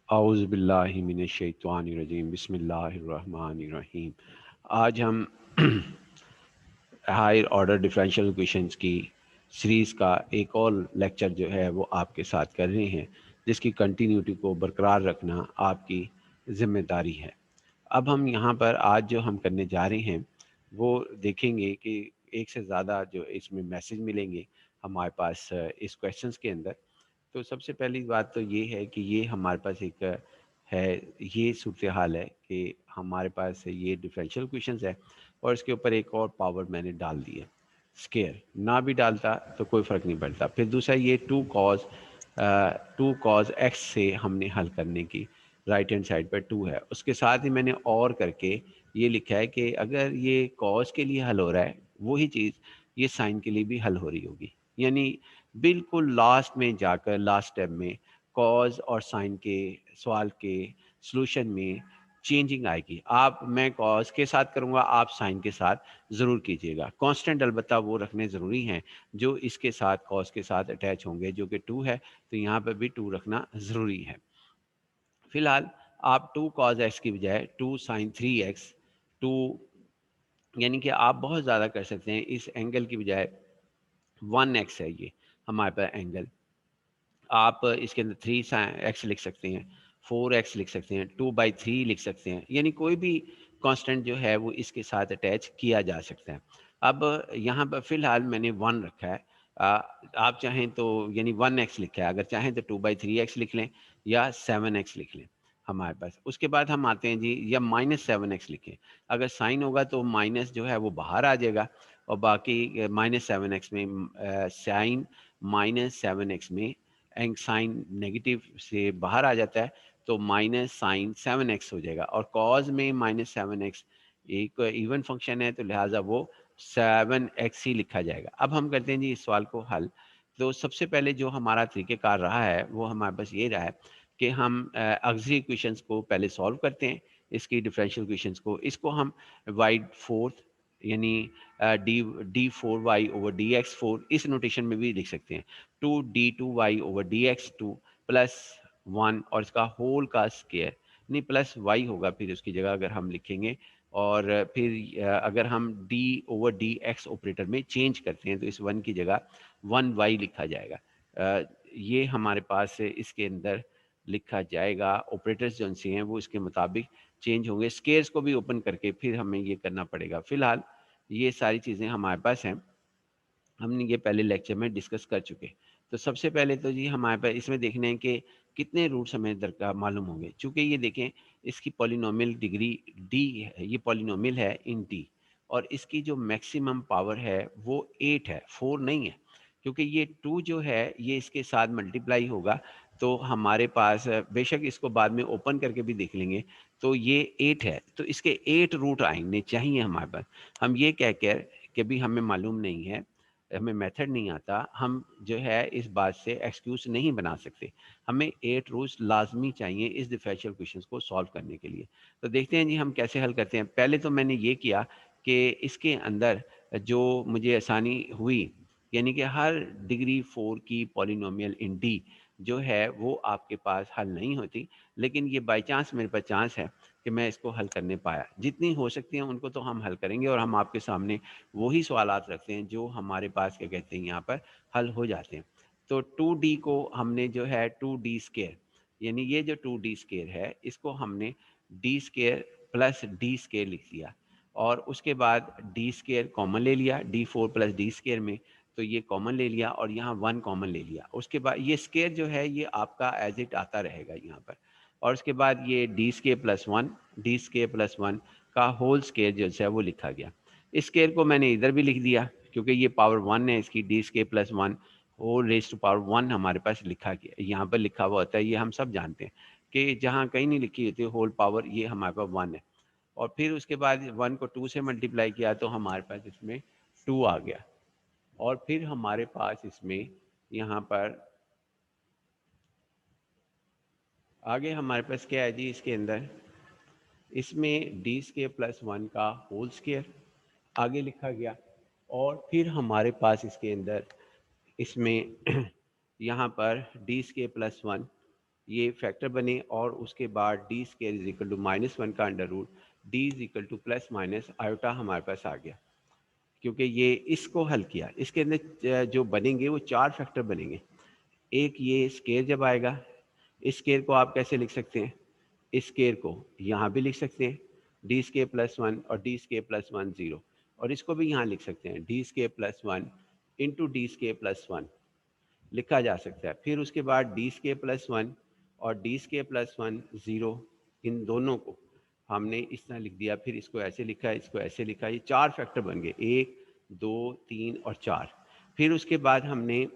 औज़ु बिल्लाहि मिनश्शैतानिर्रजीम बिस्मिल्लाहिर्रहमानिर्रहीम। आज हम हायर ऑर्डर डिफरेंशियल इक्वेशंस की सीरीज़ का एक और लेक्चर जो है वो आपके साथ कर रहे हैं, जिसकी कंटिन्यूटी को बरकरार रखना आपकी ज़िम्मेदारी है। अब हम यहाँ पर आज जो हम करने जा रहे हैं वो देखेंगे कि एक से ज़्यादा जो इसमें मैसेज मिलेंगे हमारे पास इस क्वेश्चंस के अंदर। तो सबसे पहली बात तो ये है कि ये हमारे पास एक है, ये सूरत हाल है कि हमारे पास ये डिफरेंशियल इक्वेशंस है और इसके ऊपर एक और पावर मैंने डाल दी है। स्केयर ना भी डालता तो कोई फ़र्क नहीं पड़ता। फिर दूसरा ये टू कॉज एक्स से हमने हल करने की, राइट हैंड साइड पर टू है, उसके साथ ही मैंने और करके ये लिखा है कि अगर ये कॉज के लिए हल हो रहा है वही चीज़ ये साइन के लिए भी हल हो रही होगी। यानी बिल्कुल लास्ट में जाकर लास्ट स्टेप में कॉज और साइन के सवाल के सॉल्यूशन में चेंजिंग आएगी। आप मैं कॉज के साथ करूँगा, आप साइन के साथ ज़रूर कीजिएगा। कांस्टेंट अलबत्ता वो रखने ज़रूरी हैं जो इसके साथ कॉज के साथ अटैच होंगे, जो कि 2 है, तो यहाँ पर भी 2 रखना ज़रूरी है। फिलहाल आप 2 कॉज एक्स की बजाय 2 साइन 3x, 2 यानी कि आप बहुत ज़्यादा कर सकते हैं। इस एंगल की बजाय 1x है ये हमारे पास एंगल, आप इसके अंदर 3 एक्स लिख सकते हैं, 4x लिख सकते हैं, 2/3 लिख सकते हैं, यानी कोई भी कांस्टेंट जो है वो इसके साथ अटैच किया जा सकता है। अब यहाँ पर फ़िलहाल मैंने 1 रखा है। अ, आप चाहें तो यानी 1x लिखा है, अगर चाहें तो 2/3x लिख लें या 7x लिख लें हमारे पास। उसके बाद हम आते हैं जी, या -7x लिखें। अगर साइन होगा तो माइनस जो है वो बाहर आ जाएगा और बाकी -7x में साइन -7x में एंड साइन नेगेटिव से बाहर आ जाता है तो माइनस साइन 7x हो जाएगा, और कॉज में -7x एक इवन फंक्शन है तो लिहाजा वो 7x ही लिखा जाएगा। अब हम करते हैं जी इस सवाल को हल। तो सबसे पहले जो हमारा तरीक़ेकार रहा है वो हमारे पास ये रहा है कि हम ऑक्सिलरी इक्वेशंस को पहले सॉल्व करते हैं, इसकी डिफरेंशियल इक्वेशंस को। इसको हम वाइड फोर्थ यानी d4y/dx4 इस नोटेशन में भी लिख सकते हैं। 2d2y/dx2 प्लस 1 और इसका होल का स्क्वायर, नहीं प्लस y होगा फिर उसकी जगह अगर हम लिखेंगे। और फिर अगर हम d/dx ऑपरेटर में चेंज करते हैं तो इस 1 की जगह 1y लिखा जाएगा। ये हमारे पास इसके अंदर लिखा जाएगा। ऑपरेटर्स जो से हैं वो इसके मुताबिक चेंज होंगे। स्क्वायर्स को भी ओपन करके फिर हमें ये करना पड़ेगा। फिलहाल ये सारी चीज़ें हमारे पास हैं, हमने ये पहले लेक्चर में डिस्कस कर चुके। तो सबसे पहले तो जी हमारे पास इसमें देखना है कि कितने रूट्स हमें दरकार मालूम होंगे। चूँकि ये देखें इसकी पॉलिनोमियल डिग्री डी है, ये पॉलिनोमियल है इन डी, और इसकी जो मैक्सिमम पावर है वो 8 है, 4 नहीं है। क्योंकि ये 2 जो है ये इसके साथ मल्टीप्लाई होगा तो हमारे पास बेशक इसको बाद में ओपन करके भी देख लेंगे तो ये 8 है, तो इसके 8 रूट आने चाहिए हमारे पास। हम ये कह कर कि भी हमें मालूम नहीं है, हमें मेथड नहीं आता, हम जो है इस बात से एक्सक्यूज़ नहीं बना सकते। हमें 8 रूल्स लाज़मी चाहिए इस डिफरेंशियल इक्वेशंस को सॉल्व करने के लिए। तो देखते हैं जी हम कैसे हल करते हैं। पहले तो मैंने ये किया कि इसके अंदर जो मुझे आसानी हुई, यानी कि हर डिग्री 4 की पॉलिनोमियल इन डी जो है वो आपके पास हल नहीं होती, लेकिन ये बाय चांस मेरे पास चांस है कि मैं इसको हल करने पाया। जितनी हो सकती हैं उनको तो हम हल करेंगे और हम आपके सामने वही सवालात रखते हैं जो हमारे पास क्या कहते हैं यहाँ पर हल हो जाते हैं। तो 2d को हमने जो है 2d स्क्वायर, यानी ये जो 2d स्क्वायर है इसको हमने d square plus d square लिख दिया, और उसके बाद d स्क्वायर कॉमन ले लिया d4 प्लस d स्क्वायर में, तो ये कॉमन ले लिया और यहाँ 1 कॉमन ले लिया। उसके बाद ये स्क्वायर जो है ये आपका एज इट आता रहेगा यहाँ पर, और उसके बाद ये D square plus 1, D square plus 1 का होल स्क्वायर जो है वो लिखा गया। इस स्क्वायर को मैंने इधर भी लिख दिया क्योंकि ये पावर 1 है इसकी, d square plus 1 whole raise to power 1 हमारे पास लिखा गया, यहाँ पर लिखा हुआ होता है, ये हम सब जानते हैं कि जहाँ कहीं नहीं लिखी होती होल पावर, ये हमारे पास 1 है। और फिर उसके बाद 1 को 2 से मल्टीप्लाई किया तो हमारे पास इसमें 2 आ गया, और फिर हमारे पास इसमें यहाँ पर आगे हमारे पास क्या है जी, इसके अंदर इसमें डी स्क्वायर प्लस 1 का होल स्क्वायर आगे लिखा गया, और फिर हमारे पास इसके अंदर इसमें यहाँ पर डी स्क्वायर प्लस 1 ये फैक्टर बने और उसके बाद d square is equal to -1 का under root d is equal to plus minus iota हमारे पास आ गया। क्योंकि ये इसको हल किया, इसके अंदर जो बनेंगे वो 4 फैक्टर बनेंगे। एक ये स्केयर जब आएगा, इस स्केयर को आप कैसे लिख सकते हैं, इस स्केयर को यहाँ भी लिख सकते हैं डी स्केयर प्लस 1 और डी स्केयर प्लस 1 0, और इसको भी यहाँ लिख सकते हैं D square plus 1 into D square plus 1 लिखा जा सकता है। फिर उसके बाद डी स्केयर प्लस 1 और डी स्केयर प्लस 1 0, इन दोनों को हमने इस तरह लिख दिया। फिर इसको ऐसे लिखा, इसको ऐसे लिखा, ये 4 फैक्टर बन गए, 1 2 3 और 4। फिर उसके बाद हमने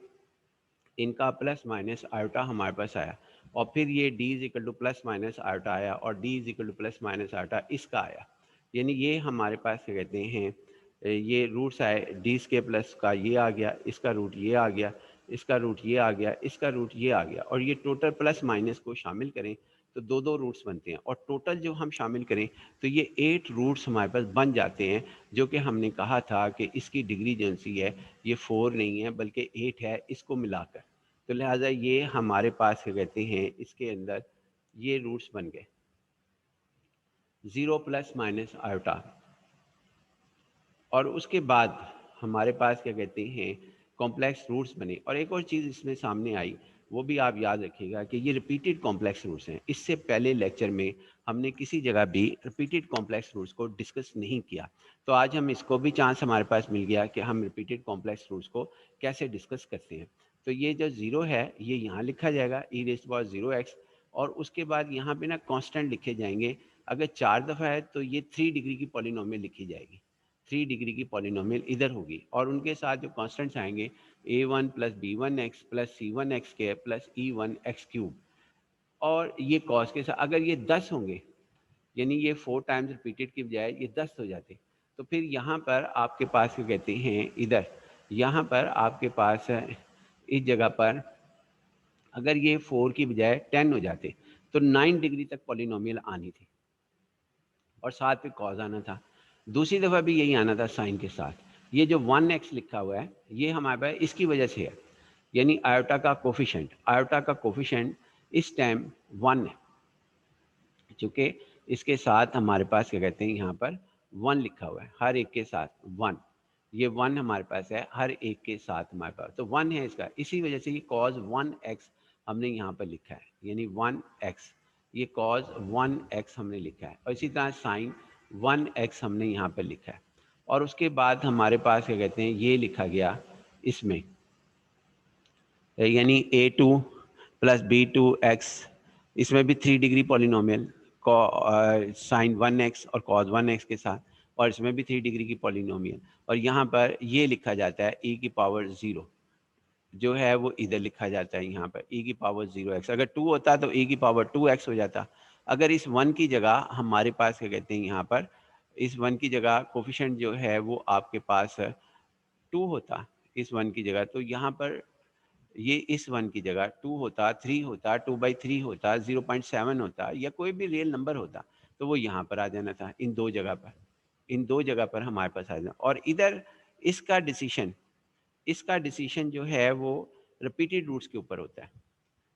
इनका प्लस माइनस आयोटा हमारे पास आया, और फिर ये d is equal to plus minus iota आया और d is equal to plus minus iota इसका आया। यानी ये हमारे पास क्या कहते हैं, ये रूट्स आए, डी स्केयर प्लस का ये आ गया, इसका रूट ये आ गया, इसका रूट ये आ गया, इसका रूट ये आ गया, और ये टोटल प्लस माइनस को शामिल करें तो दो दो रूट्स बनते हैं, और टोटल जो हम शामिल करें तो ये 8 रूट्स हमारे पास बन जाते हैं। जो कि हमने कहा था कि इसकी डिग्री जो सी है ये 4 नहीं है बल्कि 8 है इसको मिलाकर। तो लिहाजा ये हमारे पास क्या कहते हैं, इसके अंदर ये रूट्स बन गए 0 प्लस माइनस आयोटा। और उसके बाद हमारे पास क्या कहते हैं, कॉम्प्लेक्स रूट्स बने। और एक और चीज़ इसमें सामने आई, वो भी आप याद रखिएगा कि ये रिपीटेड कॉम्प्लेक्स रूट्स हैं। इससे पहले लेक्चर में हमने किसी जगह भी रिपीटेड कॉम्प्लेक्स रूट्स को डिस्कस नहीं किया, तो आज हम इसको भी चांस हमारे पास मिल गया कि हम रिपीटेड कॉम्प्लेक्स रूट्स को कैसे डिस्कस करते हैं। तो ये जो ज़ीरो है ये यहाँ लिखा जाएगा ई रेज़्ड टू पावर 0x, और उसके बाद यहाँ पे ना कांस्टेंट लिखे जाएंगे। अगर 4 दफ़ा है तो ये 3 डिग्री की पॉलिनोमियल लिखी जाएगी, 3 डिग्री की पॉलिनोमियल इधर होगी, और उनके साथ जो कांस्टेंट्स आएंगे a1 plus b1x plus c1x के प्लस e1x क्यूब। और ये कॉस के साथ अगर ये 10 होंगे, यानी ये 4 टाइम्स रिपीटेड की बजाय ये 10 हो जाते, तो फिर यहाँ पर आपके पास क्या कहते हैं, इधर यहाँ पर आपके पास इस जगह पर अगर ये 4 की बजाय 10 हो जाते तो 9 डिग्री तक पॉलिनोमियल आनी थी, और साथ पे कॉज आना था। दूसरी दफ़ा भी यही आना था साइन के साथ। ये जो 1x लिखा हुआ है ये हमारे पास इसकी वजह से है, यानी आयोटा का कोफिशेंट, आयोटा का कोफिशेंट इस टाइम 1 है, चूँकि इसके साथ हमारे पास क्या कहते हैं, यहाँ पर 1 लिखा हुआ है, हर एक के साथ 1, ये 1 हमारे पास है हर एक के साथ हमारे पास, तो 1 है इसका। इसी वजह से ये कॉज 1x हमने यहाँ पर लिखा है, यानी 1x, ये कॉज 1x हमने लिखा है, और इसी तरह साइन 1x हमने यहाँ पर लिखा है। और उसके बाद हमारे पास क्या कहते हैं, ये लिखा गया इसमें, यानी a2 प्लस b2x, इसमें भी 3 डिग्री पॉलिनोमियल साइन 1x और कॉज 1x के साथ, और इसमें भी 3 डिग्री की पॉलिनोमियल। और यहाँ पर ये लिखा जाता है e की पावर 0 जो है वो इधर लिखा जाता है, यहाँ पर e की पावर 0x। अगर 2 होता तो e की पावर 2x हो जाता। अगर इस 1 की जगह हमारे पास क्या कहते हैं, यहाँ पर इस 1 की जगह कोफिशिएंट जो है वो आपके पास 2 होता इस 1 की जगह, तो यहाँ पर ये इस 1 की जगह 2 होता, 3 होता, 2/3 होता, 0.7 होता, या कोई भी रियल नंबर होता, तो वो यहाँ पर आ जाना था। इन दो जगह पर, इन दो जगह पर हमारे पास आ जाना। और इधर इसका डिसीजन जो है वो रिपीटेड रूट्स के ऊपर होता है,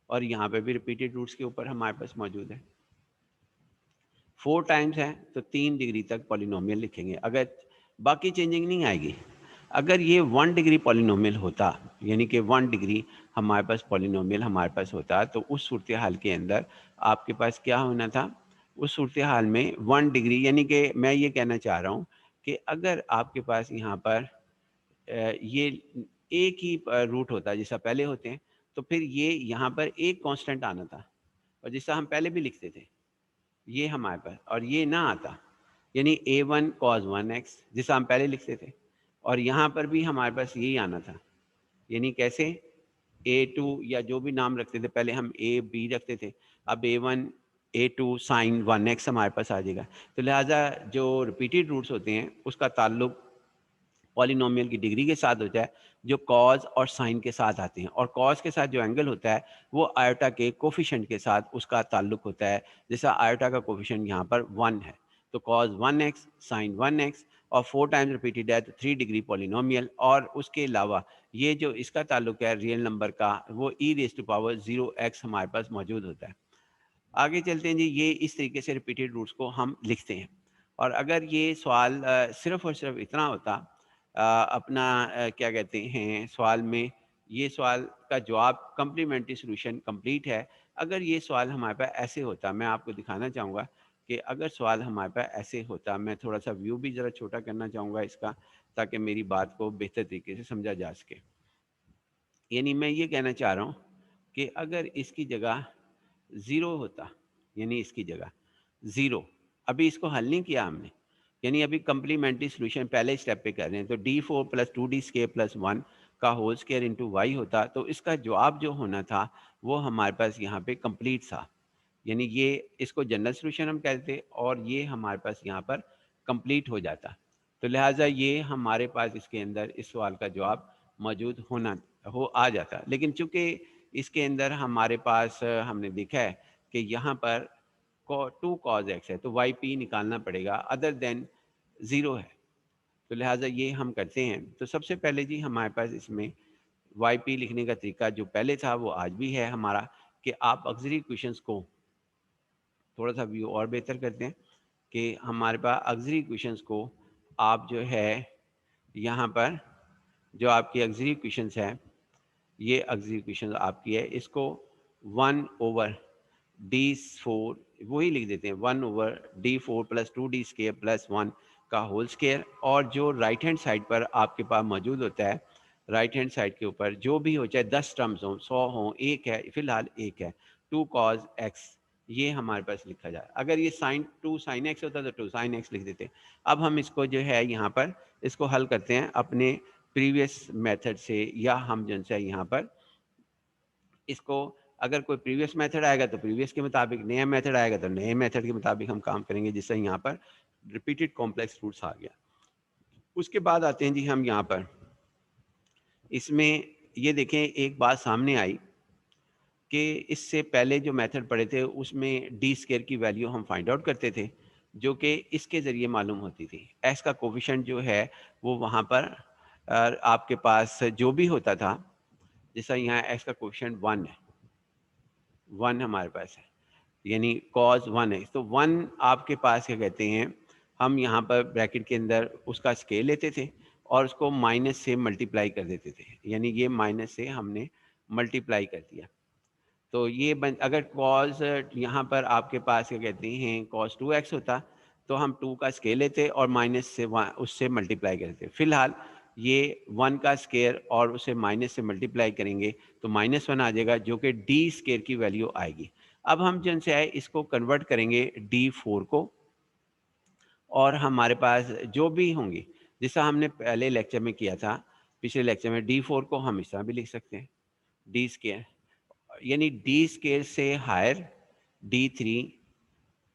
और यहाँ पे भी रिपीटेड रूट्स के ऊपर हमारे पास मौजूद है। 4 टाइम्स है तो 3 डिग्री तक पॉलिनोमियल लिखेंगे, अगर बाकी चेंजिंग नहीं आएगी। अगर ये 1 डिग्री पॉलिनोमियल होता, यानी कि 1 डिग्री हमारे पास पॉलिनोमियल हमारे पास होता, तो उस सूरत हाल के अंदर आपके पास क्या होना था, उस सूरत हाल में 1 डिग्री, यानी कि मैं ये कहना चाह रहा हूँ कि अगर आपके पास यहाँ पर ये एक ही रूट होता जैसा पहले होते हैं, तो फिर ये यहाँ पर एक कांस्टेंट आना था, और जैसा हम पहले भी लिखते थे ये हमारे पास, और ये ना आता, यानी a1 cos 1x जैसा हम पहले लिखते थे, और यहाँ पर भी हमारे पास यही आना था। यानी कैसे, a2 या जो भी नाम रखते थे पहले हम a b रखते थे, अब a1 a2 साइन 1x हमारे पास आ जाएगा। तो लिहाजा जो रिपीटेड रूट्स होते हैं उसका ताल्लुक पॉलिनोमियल की डिग्री के साथ होता है, जो कॉज और साइन के साथ आते हैं, और कॉज के साथ जो एंगल होता है वो आयोटा के कोफिशिएंट के साथ उसका ताल्लुक होता है। जैसा आयोटा का कोफिशिएंट यहाँ पर 1 है, तो कॉज 1x साइन 1x, और 4 टाइम्स रिपीटेड है तो 3 डिग्री पॉलिनोमियल। और उसके अलावा ये जो इसका ताल्लुक है रियल नंबर का, वो ई रेज़ टू पावर 0x हमारे पास मौजूद होता है। आगे चलते हैं जी, ये इस तरीके से रिपीटेड रूट्स को हम लिखते हैं। और अगर ये सवाल सिर्फ़ और सिर्फ इतना होता, अपना क्या कहते हैं सवाल में, ये सवाल का जवाब कम्प्लीमेंट्री सॉल्यूशन कंप्लीट है। अगर ये सवाल हमारे पास ऐसे होता, मैं आपको दिखाना चाहूँगा कि अगर सवाल हमारे पास ऐसे होता, मैं थोड़ा-सा व्यू भी ज़रा छोटा करना चाहूँगा इसका, ताकि मेरी बात को बेहतर तरीके से समझा जा सके। यानी मैं ये कहना चाह रहा हूँ कि अगर इसकी जगह ज़ीरो होता, यानी इसकी जगह ज़ीरो, अभी इसको हल नहीं किया हमने, यानी अभी कम्प्लीमेंट्री सॉल्यूशन पहले स्टेप पे कर रहे हैं, तो d4 plus 2d square plus 1 का होल स्क्वायर इंटू वाई होता, तो इसका जवाब जो होना था वो हमारे पास यहाँ पे कंप्लीट था। यानी ये इसको जनरल सॉल्यूशन हम कहते, और ये हमारे पास यहाँ पर कंप्लीट हो जाता। तो लिहाजा ये हमारे पास इसके अंदर इस सवाल का जवाब मौजूद होना हो आ जाता। लेकिन चूंकि इसके अंदर हमारे पास हमने देखा है कि यहाँ पर 2 cos x है, तो वाई पी निकालना पड़ेगा, अदर देन ज़ीरो है। तो लिहाजा ये हम करते हैं। तो सबसे पहले जी हमारे पास इसमें वाई पी लिखने का तरीका जो पहले था वो आज भी है हमारा, कि आप ऑक्सिलरी इक्वेशंस को थोड़ा सा व्यू और बेहतर करते हैं, कि हमारे पास ऑक्सिलरी इक्वेशंस को आप जो है यहाँ पर, जो आपकी ऑक्सिलरी इक्वेशंस है, ये ऑक्सिलरी इक्वेशन आपकी है, इसको 1/d4 वही लिख देते हैं, 1/d4 plus 2d square plus 1 का होल स्क्वायर। और जो राइट हैंड साइड पर आपके पास मौजूद होता है, राइट हैंड साइड के ऊपर जो भी हो, चाहे 10 टर्म्स हो, 100 हो, एक है फिलहाल, एक है 2 cos x, ये हमारे पास लिखा जाए। अगर ये sin x होता तो 2 sin x लिख देते। अब हम इसको जो है यहाँ पर इसको हल करते हैं अपने प्रीवियस मेथड से, या हम जो है यहाँ पर इसको, अगर कोई प्रीवियस मेथड आएगा तो प्रीवियस के मुताबिक, नया मेथड आएगा तो नए मेथड के मुताबिक हम काम करेंगे, जिससे यहाँ पर रिपीटेड कॉम्प्लेक्स रूट्स आ गया। उसके बाद आते हैं जी हम यहाँ पर, इसमें ये देखें एक बात सामने आई कि इससे पहले जो मेथड पढ़े थे उसमें डी स्क्वायर की वैल्यू हम फाइंड आउट करते थे, जो कि इसके ज़रिए मालूम होती थी। एस का कोफिशिएंट जो है वो वहाँ पर आपके पास जो भी होता था, जैसा यहाँ एक्स का कोफिशिएंट 1 है, 1 हमारे पास है, यानी कॉज 1 है, तो 1 आपके पास क्या कहते हैं, हम यहाँ पर ब्रैकेट के अंदर उसका स्केल लेते थे और उसको माइनस से मल्टीप्लाई कर देते थे, यानी ये माइनस से हमने मल्टीप्लाई कर दिया। तो ये अगर कॉज यहाँ पर आपके पास क्या कहते हैं कॉस 2x होता, तो हम 2 का स्केल लेते और माइनस से उससे मल्टीप्लाई करते। फिलहाल ये 1 का स्केयर और उसे माइनस से मल्टीप्लाई करेंगे तो -1 आ जाएगा, जो कि डी स्केयर की वैल्यू आएगी। अब हम जिनसे आए इसको कन्वर्ट करेंगे d4 को, और हमारे पास जो भी होंगे, जैसा हमने पहले लेक्चर में किया था, पिछले लेक्चर में d4 को हम इस तरह भी लिख सकते हैं, डी स्केयर, यानी डी स्केयर से higher d3,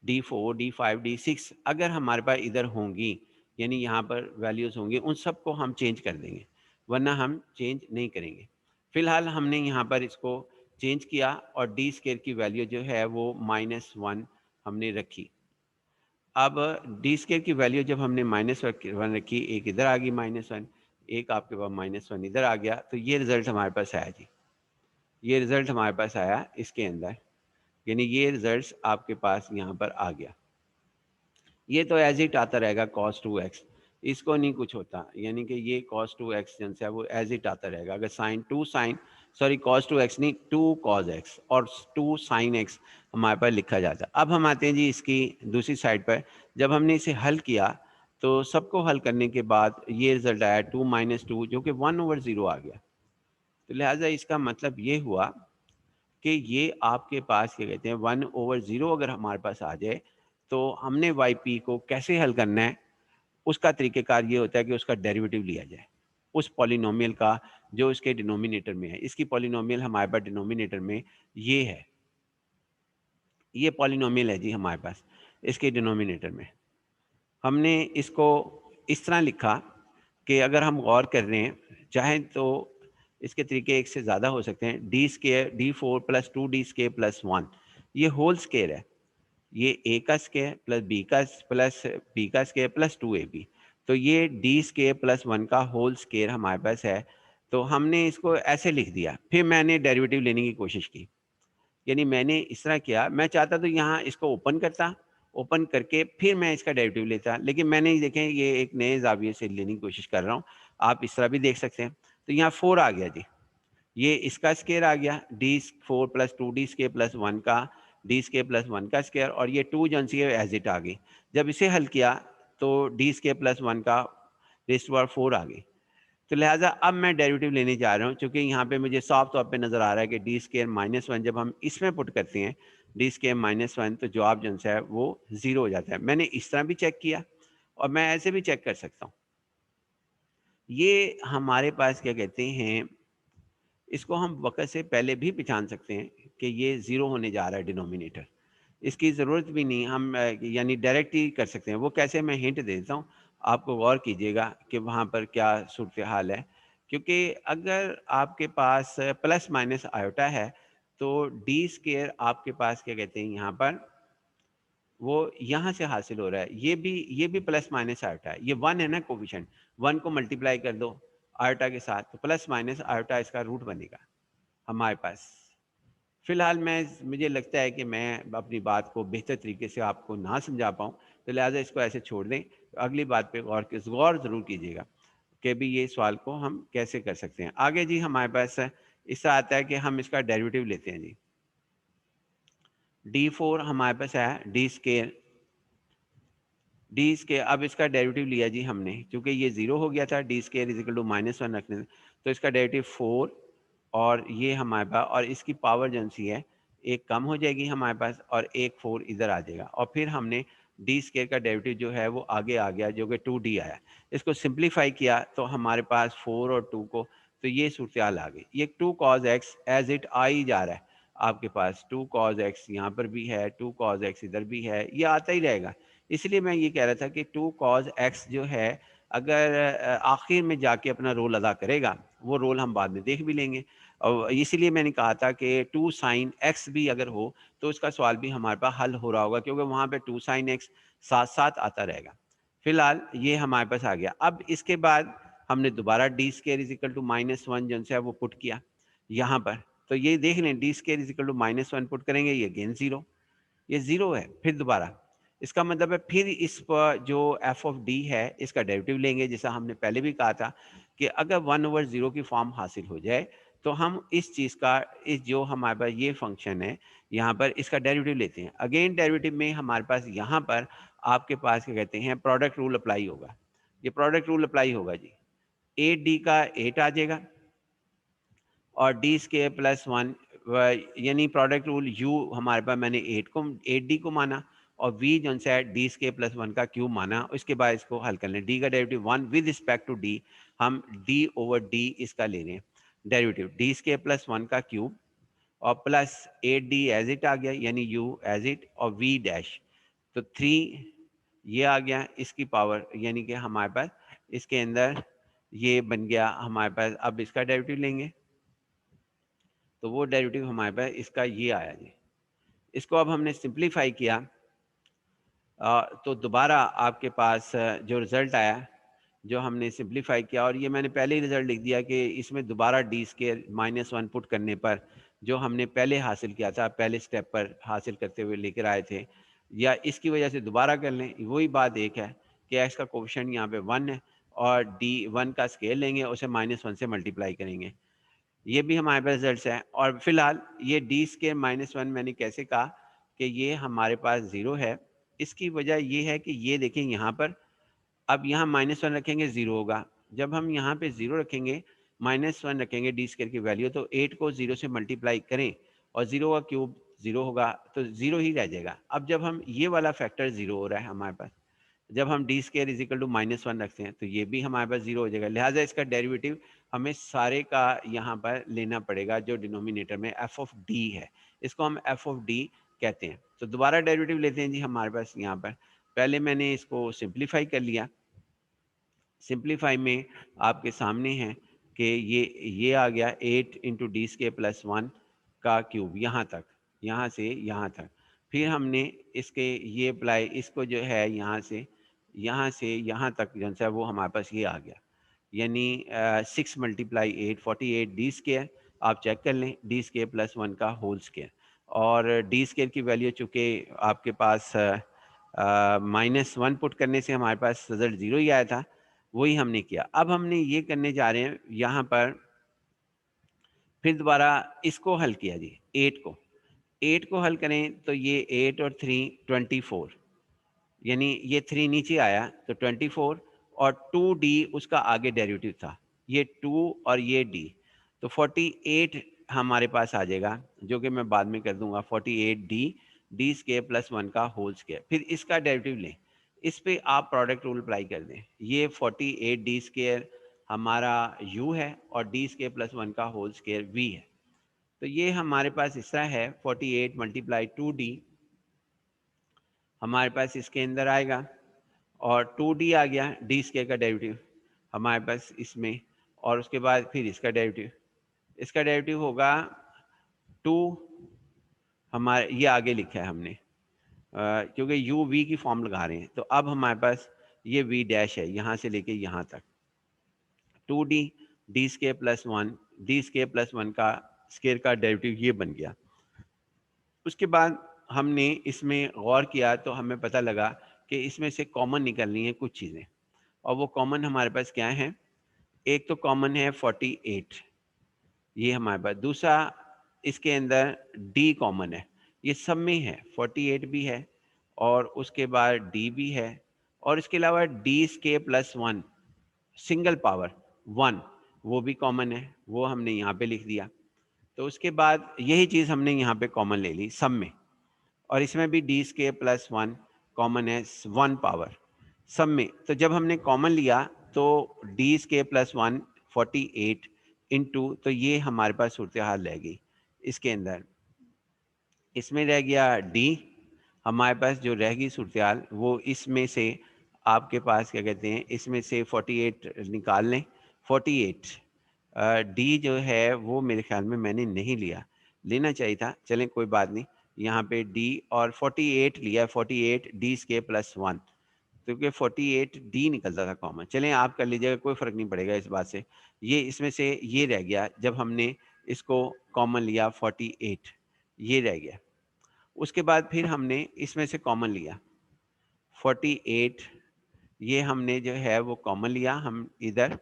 d4, d5, d6 अगर हमारे पास इधर होंगी, यानी यहाँ पर वैल्यूज़ होंगी, उन सब को हम चेंज कर देंगे, वरना हम चेंज नहीं करेंगे। फिलहाल हमने यहाँ पर इसको चेंज किया और डी स्केयर की वैल्यू जो है वो -1 हमने रखी। अब डी स्केयर की वैल्यू जब हमने -1 रखी, एक इधर आ गई -1, एक आपके पास -1 इधर आ गया, तो ये रिज़ल्ट हमारे पास आया जी। ये रिज़ल्ट हमारे पास आया इसके अंदर, यानी ये रिजल्ट्स आपके पास यहाँ पर आ गया। ये तो एज इट आता रहेगा cos 2x, इसको नहीं कुछ होता, यानी कि ये cos 2x जो है वो एज इट आता रहेगा। अगर cos 2x नहीं 2 cos x और 2 sin x हमारे पास लिखा जाता। अब हम आते हैं जी इसकी दूसरी साइड पर, जब हमने इसे हल किया तो सबको हल करने के बाद ये रिजल्ट आया 2 - 2, जो कि 1/0 आ गया। तो लिहाजा इसका मतलब ये हुआ कि ये आपके पास क्या कहते हैं 1/0 अगर हमारे पास आ जाए, तो हमने वाई पी को कैसे हल करना है, उसका तरीक़ेकार ये होता है कि उसका डेरिवेटिव लिया जाए उस पॉलिनोमियल का जो इसके डिनोमिनेटर में है। इसकी पॉलिनोमियल हमारे पास डिनोमिनेटर में ये है, ये पॉलिनोमियल है जी हमारे पास इसके डिनोमिनेटर में। हमने इसको इस तरह लिखा कि अगर हम गौर कर रहे हैं, चाहें तो इसके तरीके एक से ज़्यादा हो सकते हैं। D square d4 plus 2d square plus 1, ये होल स्केयर है, ये a का स्केयर प्लस b का स्केयर प्लस 2ab। तो ये डी स्केयर प्लस 1 का होल स्केयर हमारे पास है, तो हमने इसको ऐसे लिख दिया। फिर मैंने डेरिवेटिव लेने की कोशिश की, यानी मैंने इस तरह किया, मैं चाहता तो यहाँ इसको ओपन करता, ओपन करके फिर मैं इसका डेरिवेटिव लेता, लेकिन मैंने देखें ये एक नए ज़ाविये से लेने की कोशिश कर रहा हूँ। आप इस तरह भी देख सकते हैं। तो यहाँ 4 आ गया जी, ये इसका स्केयर आ गया, D 4 plus 2 D square plus 1 का डी स्केयर प्लस 1 का स्केयर, और ये 2 जो सी एज इट आ गई। जब इसे हल किया तो डी स्केयर प्लस 1 का रेस्ट पावर 4 आ गई। तो लिहाजा अब मैं डेरिवेटिव लेने जा रहा हूँ, क्योंकि यहाँ पे मुझे साफ तौर पे नज़र आ रहा है कि डी स्केयर माइनस 1 जब हम इसमें पुट करते हैं, डी स्केयर माइनस 1, तो जवाब जो है वो 0 हो जाता है। मैंने इस तरह भी चेक किया और मैं ऐसे भी चेक कर सकता हूँ। ये हमारे पास क्या कहते हैं, इसको हम वक़्त से पहले भी पहचान सकते हैं कि ये 0 होने जा रहा है डिनोमिनेटर। इसकी ज़रूरत भी नहीं, हम यानी डायरेक्ट ही कर सकते हैं। वो कैसे, मैं हिंट दे देता हूँ, आपको गौर कीजिएगा कि वहाँ पर क्या सूरत हाल है। क्योंकि अगर आपके पास प्लस माइनस आयोटा है, तो डी स्क्वायर आपके पास क्या कहते हैं यहाँ पर, वो यहाँ से हासिल हो रहा है। ये भी प्लस माइनस आयोटा है, ये 1 है ना कोफिशिएंट, 1 को मल्टीप्लाई कर दो आयोटा के साथ, तो प्लस माइनस आयोटा इसका रूट बनेगा हमारे पास। फिलहाल मुझे लगता है कि मैं अपनी बात को बेहतर तरीके से आपको ना समझा पाऊँ, तो लिहाजा इसको ऐसे छोड़ दें। अगली बात पे गौर ज़रूर कीजिएगा कि भी ये सवाल को हम कैसे कर सकते हैं। आगे जी हमारे पास इससे आता है कि हम इसका डेरिवेटिव लेते हैं जी। D4 हमारे पास है डी स्केयर, अब इसका डेरिवेटिव लिया जी हमने, क्योंकि ये 0 हो गया था, d square is equal to -1 रखने से, तो इसका डेरिवेटिव 4, और ये हमारे पास, और इसकी पावर जो सी है एक कम हो जाएगी हमारे पास, और एक 4 इधर आ जाएगा, और फिर हमने डी स्केयर का डेरिवेटिव जो है वो आगे आ गया, जो कि 2d आया। इसको सिंप्लीफाई किया तो हमारे पास 4 और 2 को, तो ये सूरत हाल आ गई। ये 2 cos x एज इट आ ही जा रहा है आपके पास, 2 cos x यहाँ पर भी है, 2 cos x इधर भी है, ये आता ही रहेगा। इसलिए मैं ये कह रहा था कि 2 cos x जो है, अगर आखिर में जाके अपना रोल अदा करेगा, वो रोल हम बाद में देख भी लेंगे। और इसीलिए मैंने कहा था कि 2 sin x भी अगर हो, तो उसका सवाल भी हमारे पास हल हो रहा होगा, क्योंकि वहाँ पे 2 sin x साथ साथ आता रहेगा। फिलहाल ये हमारे पास आ गया। अब इसके बाद हमने दोबारा d square is equal to -1 जो है वो पुट किया यहाँ पर, तो ये देख लें, d square is equal to -1 put करेंगे, ये अगेन 0, ये 0 है। फिर दोबारा, इसका मतलब है फिर इस पर जो एफ ऑफ डी है इसका डेरिवेटिव लेंगे, जैसा हमने पहले भी कहा था कि अगर 1/0 की फॉर्म हासिल हो जाए, तो हम इस चीज़ का, इस जो हमारे पास ये फंक्शन है यहाँ पर, इसका डेरिवेटिव लेते हैं। अगेन डेरिवेटिव में हमारे पास यहाँ पर आपके पास क्या कहते हैं, प्रोडक्ट रूल अप्लाई होगा। ये प्रोडक्ट रूल अप्लाई होगा जी, 8d का 8 आ जाएगा, और डी स्केयर प्लस 1, यानी प्रोडक्ट रूल यू हमारे पास, मैंने 8d को माना, और v जो है डी स्केयर प्लस 1 का क्यूब माना। उसके बाद इसको हल कर लें, d का derivative 1 with respect to d, हम d/d इसका ले रहे हैं डेरिवेटिव, डी स्केयर प्लस 1 का क्यूब, और प्लस 8d एज इट आ गया, यानी u एज इट, और v डैश, तो 3 ये आ गया इसकी पावर, यानी कि हमारे पास इसके अंदर ये बन गया हमारे पास। अब इसका डेरिवेटिव लेंगे, तो वो डेरिवेटिव हमारे पास इसका ये आया जी। इसको अब हमने सिंप्लीफाई किया, तो दोबारा आपके पास जो रिज़ल्ट आया, जो हमने सिंप्लीफाई किया, और ये मैंने पहले ही रिज़ल्ट लिख दिया कि इसमें दोबारा डी स्केयर -1 पुट करने पर, जो हमने पहले हासिल किया था, पहले स्टेप पर हासिल करते हुए लेकर आए थे, या इसकी वजह से दोबारा कर लें, वही बात एक है कि एक्स का कोफिशिएंट यहाँ पे 1 है, और डी 1 का स्केल लेंगे, उसे -1 से मल्टीप्लाई करेंगे। ये भी हमारे पास रिजल्ट्स हैं। और फिलहाल ये डी स्केयर -1 मैंने कैसे कहा कि ये हमारे पास 0 है, इसकी वजह ये है कि ये देखें यहाँ पर, अब यहाँ -1 रखेंगे 0 होगा, जब हम यहाँ पे 0 रखेंगे, -1 रखेंगे डी स्केयर की वैल्यू, तो 8 को 0 से मल्टीप्लाई करें, और 0 का क्यूब 0 होगा, तो 0 ही रह जाएगा। अब जब हम ये वाला फैक्टर 0 हो रहा है हमारे पास, जब हम d square is equal to -1 रखते हैं, तो ये भी हमारे पास 0 हो जाएगा। लिहाजा इसका डेरिवेटिव हमें सारे का यहाँ पर लेना पड़ेगा, जो डिनोमिनेटर में एफ ऑफ डी है, इसको हम एफ ऑफ डी कहते हैं। तो दोबारा डेरिवेटिव लेते हैं जी हमारे पास यहाँ पर। पहले मैंने इसको सिंप्लीफाई कर लिया, सिंप्लीफाई में आपके सामने है कि ये आ गया 8 इंटू डी स्केयर प्लस 1 का क्यूब, यहाँ तक, यहाँ से यहाँ तक। फिर हमने इसके ये अप्लाई, इसको जो है यहाँ से यहाँ से यहाँ तक जो है वो हमारे पास ये आ गया, यानी 6 मल्टीप्लाई 8 48 डी स्केयर। आप चेक कर लें, डी स्केयर प्लस 1 का होल स्केयर। और डी स्केयर की वैल्यू चूँकि आपके पास -1 पुट करने से हमारे पास रिजल्ट 0 ही आया था, वही हमने किया। अब हमने ये करने जा रहे हैं यहाँ पर, फिर दोबारा इसको हल किया जी, 8 को हल करें तो ये 8 और 3 24, यानी ये 3 नीचे आया तो 24, और 2d उसका आगे डेरिवेटिव था, ये 2 और ये d, तो 48 हमारे पास आ जाएगा, जो कि मैं बाद में कर दूंगा। 48d डी स्केयर प्लस 1 का होल स्केयर। फिर इसका डेरिवेटिव लें, इस पे आप प्रोडक्ट रूल अप्लाई कर दें। ये 48d स्केयर हमारा u है और d स्केयर प्लस 1 का होल स्केयर v है। तो ये हमारे पास इस तरह है, 48 मल्टीप्लाई 2d हमारे पास इसके अंदर आएगा, और 2d आ गया, डी स्केयर का डेरिवेटिव हमारे पास इसमें, और उसके बाद फिर इसका डेरिवेटिव होगा 2, हमारे ये आगे लिखा है हमने, क्योंकि यू वी की फॉर्म लगा रहे हैं। तो अब हमारे पास ये वी डैश है यहाँ से लेके यहाँ तक, 2d D square plus 1, D square plus 1 का स्केयर का डेरिवेटिव ये बन गया। उसके बाद हमने इसमें गौर किया तो हमें पता लगा कि इसमें से कॉमन निकलनी है कुछ चीज़ें, और वो कॉमन हमारे पास क्या है। एक तो कॉमन है 48, ये हमारे पास। दूसरा, इसके अंदर डी कॉमन है, ये सब में है, 48 भी है और उसके बाद डी भी है, और इसके अलावा D square plus 1 single power 1 वो भी कॉमन है, वो हमने यहाँ पे लिख दिया। तो उसके बाद यही चीज़ हमने यहाँ पे कॉमन ले ली सब में, और इसमें भी डी स्केयर प्लस 1 कॉमन है, 1 पावर सब में। तो जब हमने कॉमन लिया तो डी स्केयर प्लस 1 48 इंटू, तो ये हमारे पास सूरत हाल रह गई इसके अंदर। इसमें रह गया डी, हमारे पास जो रह गई सूरत हाल वो इसमें से आपके पास क्या कहते हैं, इसमें से 48 निकाल लें। 48 डी जो है वो मेरे ख्याल में मैंने नहीं लिया, लेना चाहिए था, चलें कोई बात नहीं। यहाँ पे डी और 48 लिया, 48 डी स्केयर प्लस 1, क्योंकि 48 डी निकलता था कॉमन। चलें आप कर लीजिएगा, कोई फ़र्क नहीं पड़ेगा इस बात से। ये इसमें से ये रह गया, जब हमने इसको कॉमन लिया 48 ये रह गया। उसके बाद फिर हमने इसमें से कॉमन लिया 48, ये हमने जो है वो कॉमन लिया हम इधर।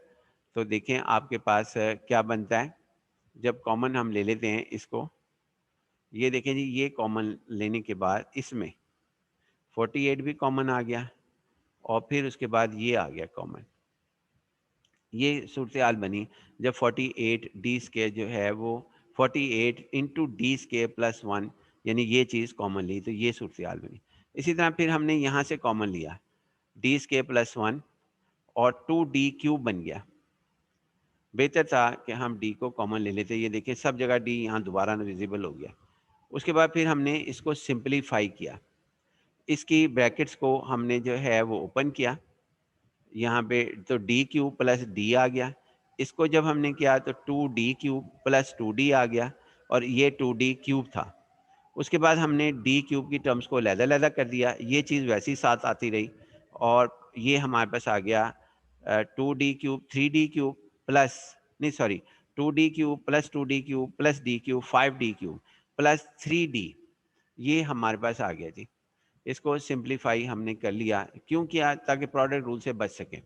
तो देखें आपके पास क्या बनता है जब कॉमन हम ले लेते हैं इसको। ये देखें जी, ये कॉमन लेने के बाद इसमें 48 भी कॉमन आ गया, और फिर उसके बाद ये आ गया कॉमन। ये सूरत हाल बनी जब 48 डी स्केयर जो है वो 48 इंटू डी स्केयर प्लस 1, यानी ये चीज़ कॉमन ली, तो ये सूरत हाल बनी। इसी तरह फिर हमने यहाँ से कॉमन लिया डी स्केयर प्लस 1 और 2d क्यूब बन गया। बेहतर था कि हम डी को कॉमन ले लेते। ये देखिए सब जगह डी यहाँ दोबारा विजिबल हो गया। उसके बाद फिर हमने इसको सिंपलीफाई किया, इसकी ब्रैकेट्स को हमने जो है वो ओपन किया यहाँ पे, तो डी क्यूब प्लस डी आ गया। इसको जब हमने किया तो 2d क्यूब प्लस 2d आ गया, और ये 2d क्यूब था। उसके बाद हमने डी क्यूब की टर्म्स को अलग-अलग कर दिया, ये चीज़ वैसी साथ आती रही, और ये हमारे पास आ गया 2d cube 3d cube plus, नहीं sorry, 2d cube plus 2d cube plus d cube 5d cube plus 3d, ये हमारे पास आ गया जी। इसको सिंप्लीफाई हमने कर लिया, क्यों किया, ताकि प्रोडक्ट रूल से बच सकें,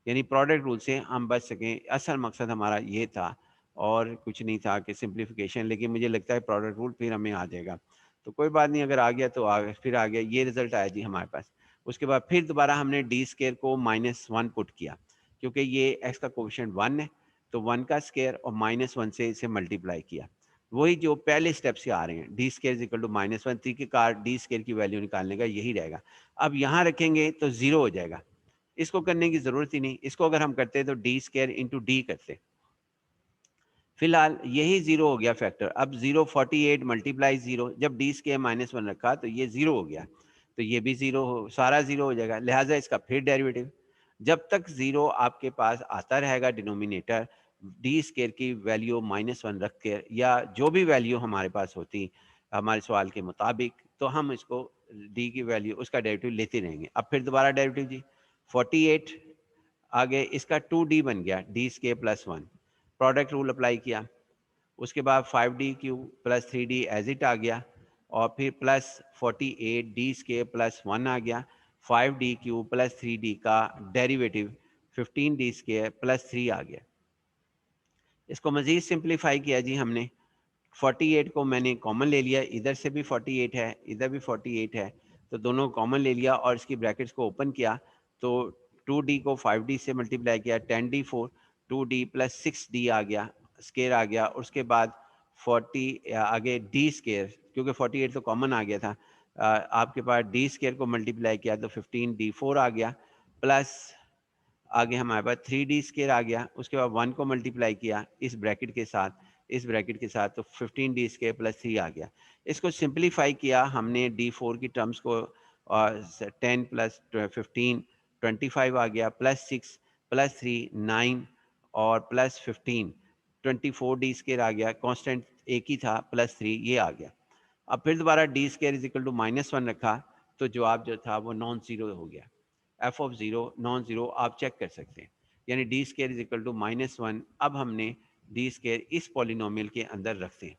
यानी प्रोडक्ट रूल से हम बच सकें। असल मकसद हमारा ये था और कुछ नहीं था कि सिंप्लीफिकेशन, लेकिन मुझे लगता है प्रोडक्ट रूल फिर हमें आ जाएगा। तो कोई बात नहीं, अगर आ गया तो आ गया, फिर आ गया, ये रिजल्ट आया जी हमारे पास। उसके बाद फिर दोबारा हमने डी स्केयर को -1 पुट किया, क्योंकि ये एक्स का कोफिशिएंट 1 है, तो 1 का स्केयर और -1 से इसे मल्टीप्लाई किया। वही जो पहले स्टेप से आ रहे हैं, डी स्केयर इक्वल टू -1, तरीक़ेकार डी स्केयर की वैल्यू निकालने का यही रहेगा। अब यहाँ रखेंगे तो 0 हो जाएगा, इसको करने की ज़रूरत ही नहीं। इसको अगर हम करते तो डी स्केयर इंटू डी करते, फिलहाल यही 0 हो गया फैक्टर। अब 0 48 मल्टीप्लाई 0, जब डी स्केयर -1 रखा तो ये 0 हो गया, तो ये भी 0 हो, सारा 0 हो जाएगा, लिहाजा इसका फिर डेरिवेटिव। जब तक 0 आपके पास आता रहेगा डिनोमिनेटर, डी स्केयर की वैल्यू -1 रख के, या जो भी वैल्यू हमारे पास होती हमारे सवाल के मुताबिक, तो हम इसको डी की वैल्यू उसका डेरिवेटिव लेते रहेंगे। अब फिर दोबारा डेरिवेटिव जी, 48 आगे इसका 2d बन गया, D square plus 1, product rule apply किया, उसके बाद 5d cube plus 3d as it आ गया, और फिर प्लस 48 डी स्केयर प्लस 1 आ गया, 5d क्यूब प्लस 3d का डेरिवेटिव 15d स्केयर प्लस 3 आ गया। इसको मज़ीद सिंप्लीफाई किया जी हमने, 48 को मैंने कॉमन ले लिया, इधर से भी 48 है, इधर भी 48 है, तो दोनों कॉमन ले लिया और इसकी ब्रैकेट्स को ओपन किया, तो 2d को 5d से मल्टीप्लाई किया, 10d4 2d प्लस 6d आ गया, स्केयर आ गया, उसके बाद 40 आगे d स्केयर, क्योंकि 48 तो कॉमन आ गया था, आपके पास d स्केयर को मल्टीप्लाई किया तो 15d4 आ गया, प्लस आगे हमारे पास 3d स्केयर आ गया, उसके बाद 1 को मल्टीप्लाई किया इस ब्रैकेट के साथ, इस ब्रैकेट के साथ, तो 15d स्केयर प्लस 3 आ गया। इसको सिंप्लीफाई किया हमने d4 की टर्म्स को, और 10 प्लस 15 25 आ गया, प्लस 6 प्लस 3 9 और प्लस 15 24d स्केयर आ गया, कांस्टेंट एक ही था, प्लस 3 ये आ गया। अब फिर दोबारा d square is equal to -1 रखा, तो जवाब जो था वो नॉन जीरो हो गया, f of zero non zero आप चेक कर सकते हैं, यानी d square is equal to -1। अब हमने डी स्केयर इस पॉलिनोमियल के अंदर रखते हैं,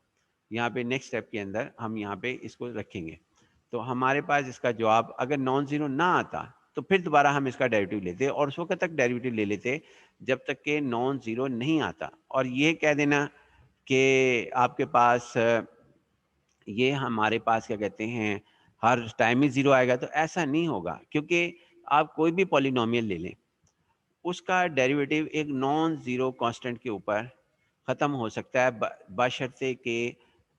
यहाँ पे नेक्स्ट स्टेप के अंदर हम यहाँ पे इसको रखेंगे, तो हमारे पास इसका जवाब अगर नॉन जीरो ना आता तो फिर दोबारा हम इसका डेरिवेटिव लेते, और उस वक्त तक डेरिवेटिव ले लेते जब तक के नॉन जीरो नहीं आता, और ये कह देना कि आपके पास ये हमारे पास क्या कहते हैं हर टाइम ही जीरो आएगा, तो ऐसा नहीं होगा, क्योंकि आप कोई भी पॉलिनोमियल ले लें, उसका डेरिवेटिव एक नॉन जीरो कांस्टेंट के ऊपर ख़त्म हो सकता है, बशर्ते कि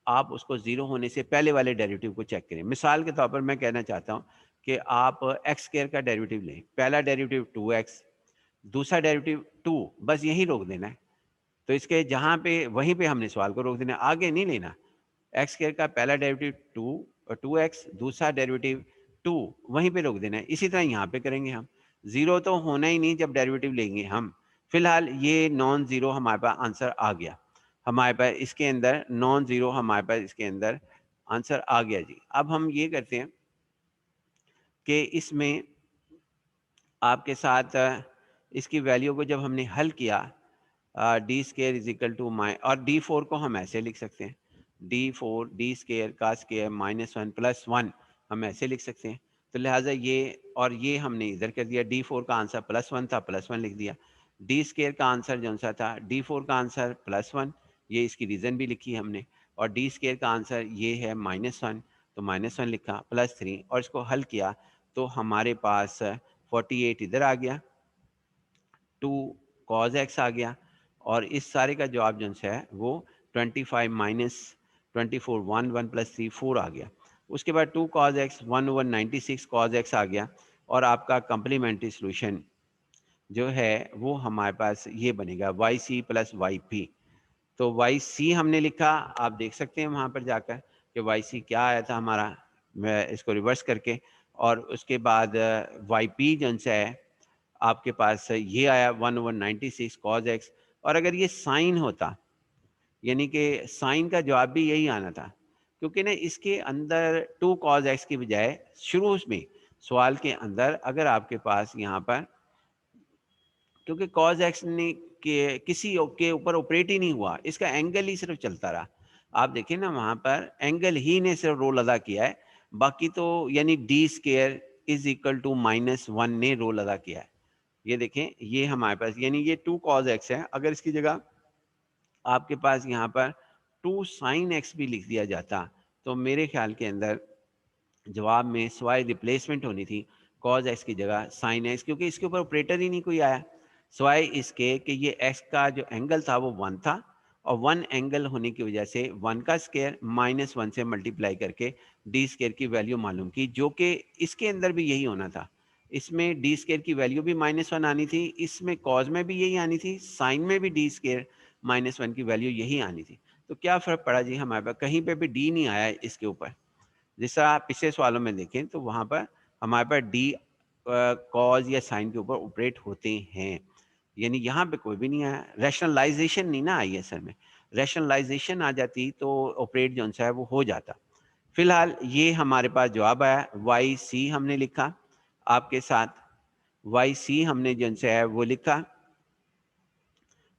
आप उसको ज़ीरो होने से पहले वाले डेरिवेटिव को चेक करें। मिसाल के तौर पर मैं कहना चाहता हूँ कि आप एक्स स्क्वायर का डेरिवेटिव लें, पहला डेरिवेटिव 2x, दूसरा डेरिवेटिव 2, बस यही रोक देना है, तो इसके जहाँ पे वहीं पे हमने सवाल को रोक देना, आगे नहीं लेना। एक्स स्क्वायर का पहला डेरिवेटिव 2x, दूसरा डेरिवेटिव 2, वहीं पे रोक देना है। इसी तरह यहाँ पे करेंगे हम, जीरो तो होना ही नहीं जब डेरिवेटिव लेंगे हम। फिलहाल ये नॉन जीरो हमारे पास आंसर आ गया, हमारे पास इसके अंदर नॉन जीरो, हमारे पास इसके अंदर आंसर आ गया जी। अब हम ये करते हैं कि इसमें आपके साथ इसकी वैल्यू को जब हमने हल किया, d square is equal to माई, और d4 को हम ऐसे लिख सकते हैं, d4 डी स्केयर का स्केयर -1 प्लस 1 हम ऐसे लिख सकते हैं, तो लिहाजा ये और ये हमने इधर कर दिया, d4 का आंसर +1 था, +1 लिख दिया, डी स्केयर का आंसर जो सा था d4 का आंसर +1, ये इसकी रीज़न भी लिखी हमने, और डी स्केयर का आंसर ये है -1, तो -1 लिखा, +3, और इसको हल किया तो हमारे पास 48 इधर आ गया, 2 cos x आ गया, और इस सारे का जवाब जो है वो 25 माइनस 24 1 प्लस 3 4 आ गया। उसके बाद 2 cos x 1/96 cos x आ गया, और आपका कंप्लीमेंट्री सॉल्यूशन जो है वो हमारे पास ये बनेगा yc प्लस yp। तो yc हमने लिखा, आप देख सकते हैं वहाँ पर जाकर कि yc क्या आया था हमारा, मैं इसको रिवर्स करके, और उसके बाद yp जो है आपके पास ये आया 1/96 cos x, और अगर ये साइन होता, यानी कि साइन का जवाब भी यही आना था, क्योंकि ना इसके अंदर 2 cos x की बजाय शुरू में सवाल के अंदर अगर आपके पास यहाँ पर, क्योंकि cos x ने के किसी के ऊपर ऑपरेट ही नहीं हुआ, इसका एंगल ही सिर्फ चलता रहा, आप देखिए ना वहाँ पर एंगल ही ने सिर्फ रोल अदा किया है, बाकी तो यानी d square is equal to -1 ने रोल अदा किया है। ये देखें, ये हमारे पास यानी ये 2 cos x है, अगर इसकी जगह आपके पास यहाँ पर 2 sin x भी लिख दिया जाता, तो मेरे ख्याल के अंदर जवाब में सवाई रिप्लेसमेंट होनी थी cos x की जगह sin x, क्योंकि इसके ऊपर ऑपरेटर ही नहीं कोई आया, सवाई इसके कि ये x का जो एंगल था वो 1 था, और 1 एंगल होने की वजह से 1 का स्केयर -1 से मल्टीप्लाई करके डी स्केयर की वैल्यू मालूम की, जो कि इसके अंदर भी यही होना था, इसमें डी स्केयर की वैल्यू भी -1 आनी थी, इसमें कॉज में भी यही आनी थी, साइन में भी डी स्केयर -1 की वैल्यू यही आनी थी। तो क्या फ़र्क पड़ा जी हमारे पास, कहीं पे भी डी नहीं आया इसके ऊपर, जिस तरह आप पिछले सवालों में देखें तो वहाँ पर हमारे पास डी कॉज या साइन के ऊपर ऑपरेट होते हैं, यानी यहाँ पे कोई भी नहीं आया, रैशनलाइजेशन नहीं ना आई असल में, रैशनलाइजेशन आ जाती तो ऑपरेट जो है वो हो जाता। फिलहाल ये हमारे पास जवाब आया, वाई सी हमने लिखा आपके साथ, वाई सी हमने जिनसे है वो लिखा,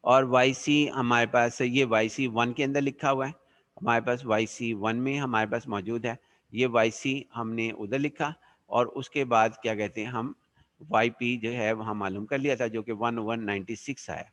और वाई सी हमारे पास ये वाई सी वन के अंदर लिखा हुआ है, हमारे पास वाई सी वन में हमारे पास मौजूद है। ये वाई सी हमने उधर लिखा, और उसके बाद क्या कहते हैं हम वाई पी जो है वहाँ मालूम कर लिया था, जो कि 1196 आया।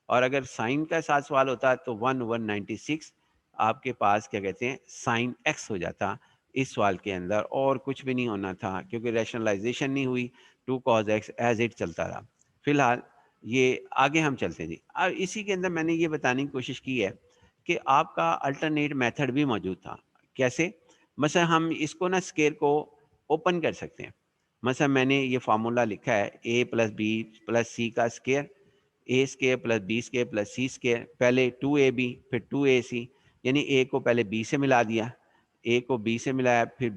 और अगर साइन का साथ सवाल होता तो 1196 आपके पास क्या कहते हैं साइन एक्स हो जाता इस सवाल के अंदर, और कुछ भी नहीं होना था क्योंकि रैशनलाइजेशन नहीं हुई, टू कॉज एक्स एज इट चलता रहा। फिलहाल ये आगे हम चलते हैं जी। अब इसी के अंदर मैंने ये बताने की कोशिश की है कि आपका अल्टरनेट मेथड भी मौजूद था। कैसे? मसलन हम इसको ना स्केयर को ओपन कर सकते हैं। मसलन मैंने ये फार्मूला लिखा है A plus B plus C का square, A square plus B square plus C square, पहले 2ab फिर 2ac, यानी ए को पहले बी से मिला दिया, ए को बी से मिलाया, फिर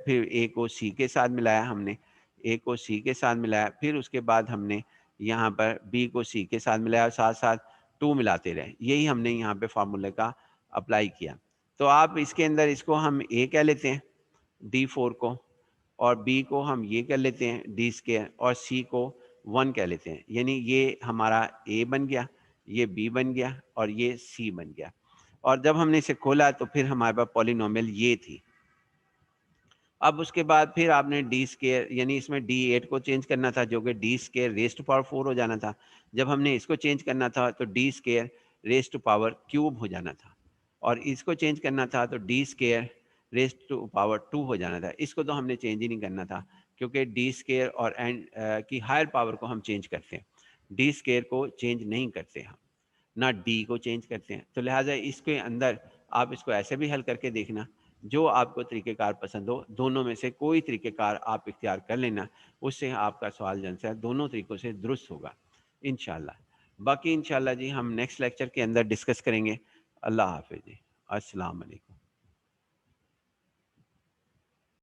फिर ए को सी के साथ मिलाया हमने, ए को सी के साथ मिलाया, फिर उसके बाद हमने यहाँ पर बी को सी के साथ मिलाया और साथ साथ 2 मिलाते रहे। यही हमने यहाँ पे फार्मूले का अप्लाई किया। तो आप इसके अंदर इसको हम ए कह लेते हैं D4 को, और बी को हम ये कर लेते हैं डी स्केयर, और सी को 1 कह लेते हैं। यानी ये हमारा ए बन गया, ये बी बन गया, और ये सी बन गया। और जब हमने इसे खोला तो फिर हमारे पास पॉलिनोमियल ये थी। अब उसके बाद फिर आपने डी स्केयर, यानी इसमें D8 को चेंज करना था, जो कि d square raise to power 4 हो जाना था। जब हमने इसको चेंज करना था तो d square raise to power cube हो जाना था, और इसको चेंज करना था तो d square raise to power 2 हो जाना था। इसको तो हमने चेंज ही नहीं करना था, क्योंकि डी स्केयर और एंड की हायर पावर को हम चेंज करते हैं, डी स्केयर को चेंज नहीं करते हम, ना डी को चेंज करते हैं। तो लिहाजा इसके अंदर आप इसको ऐसे भी हल करके देखना, जो आपको तरीक़ेकार पसंद हो, दोनों में से कोई तरीक़ेकार आप इख्तियार कर लेना, उससे आपका सवाल जन से दोनों तरीक़ों से दुरुस्त होगा इंशाअल्लाह। बाकी इंशाअल्लाह जी हम नेक्स्ट लेक्चर के अंदर डिस्कस करेंगे। अल्लाह हाफ़िज़ जी। अस्सलाम वालेकुम।